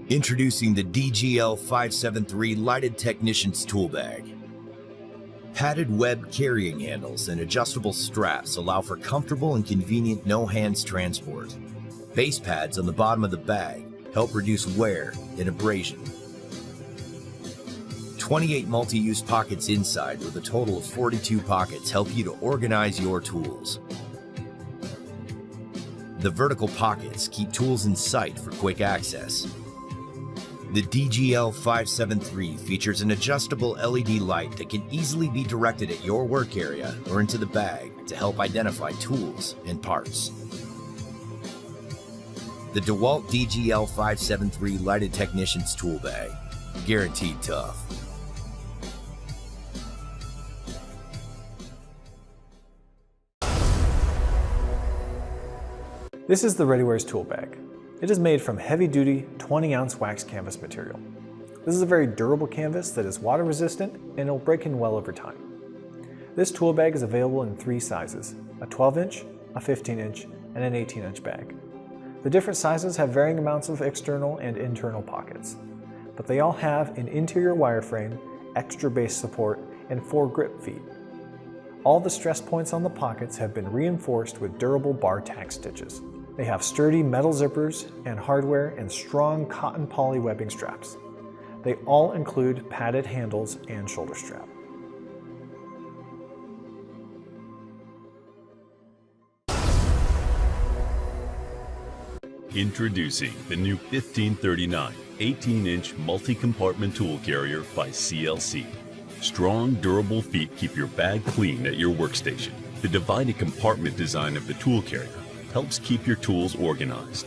Introducing the DGL573 Lighted Technicians Tool Bag. Padded web carrying handles and adjustable straps allow for comfortable and convenient no-hands transport. Base pads on the bottom of the bag help reduce wear and abrasion. 28 multi-use pockets inside with a total of 42 pockets help you to organize your tools. The vertical pockets keep tools in sight for quick access. The DGL573 features an adjustable LED light that can easily be directed at your work area or into the bag to help identify tools and parts. The DEWALT DGL573 Lighted Technicians Tool Bag. Guaranteed tough. This is the Readywares Tool Bag. It is made from heavy-duty 20-ounce wax canvas material. This is a very durable canvas that is water resistant and it will break in well over time. This tool bag is available in 3 sizes, a 12-inch, a 15-inch, and an 18-inch bag. The different sizes have varying amounts of external and internal pockets, but they all have an interior wireframe, extra base support, and 4 grip feet. All the stress points on the pockets have been reinforced with durable bar tack stitches. They have sturdy metal zippers and hardware and strong cotton poly webbing straps. They all include padded handles and shoulder strap. Introducing the new 1539 18-inch multi-compartment tool carrier by CLC. Strong, durable feet keep your bag clean at your workstation. The divided compartment design of the tool carrier helps keep your tools organized.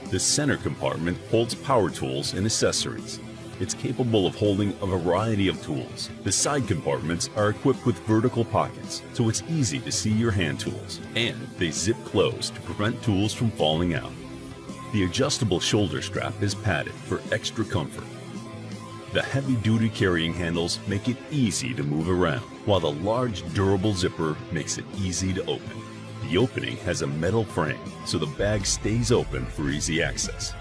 The center compartment holds power tools and accessories. It's capable of holding a variety of tools. The side compartments are equipped with vertical pockets, so it's easy to see your hand tools, and they zip closed to prevent tools from falling out. The adjustable shoulder strap is padded for extra comfort. The heavy-duty carrying handles make it easy to move around, while the large durable zipper makes it easy to open. The opening has a metal frame, so the bag stays open for easy access.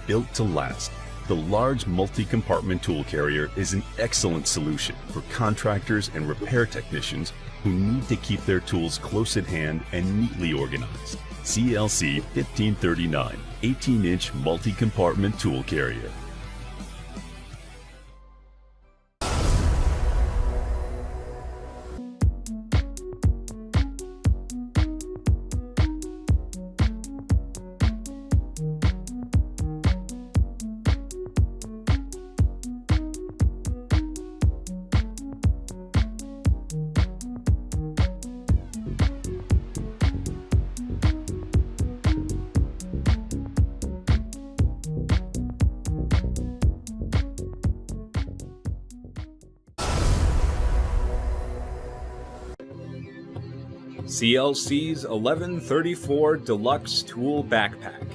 Built to last, the large multi-compartment tool carrier is an excellent solution for contractors and repair technicians who need to keep their tools close at hand and neatly organized. CLC 1539 18-inch multi-compartment tool carrier. CLC's 1134 Deluxe Tool Backpack,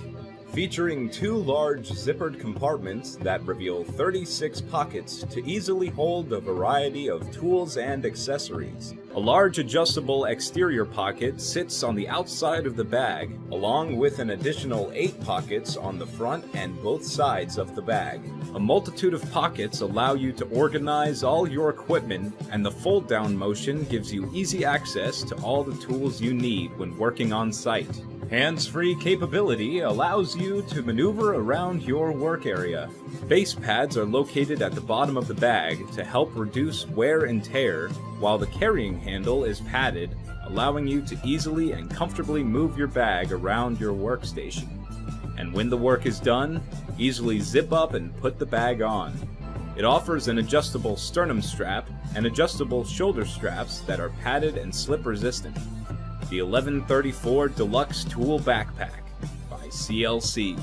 featuring 2 large zippered compartments that reveal 36 pockets to easily hold a variety of tools and accessories. A large adjustable exterior pocket sits on the outside of the bag, along with an additional 8 pockets on the front and both sides of the bag. A multitude of pockets allow you to organize all your equipment, and the fold-down motion gives you easy access to all the tools you need when working on site. Hands-free capability allows you to maneuver around your work area. Base pads are located at the bottom of the bag to help reduce wear and tear, while the carrying handle is padded, allowing you to easily and comfortably move your bag around your workstation. And when the work is done, easily zip up and put the bag on. It offers an adjustable sternum strap and adjustable shoulder straps that are padded and slip resistant. The 1134 Deluxe Tool Backpack by CLC.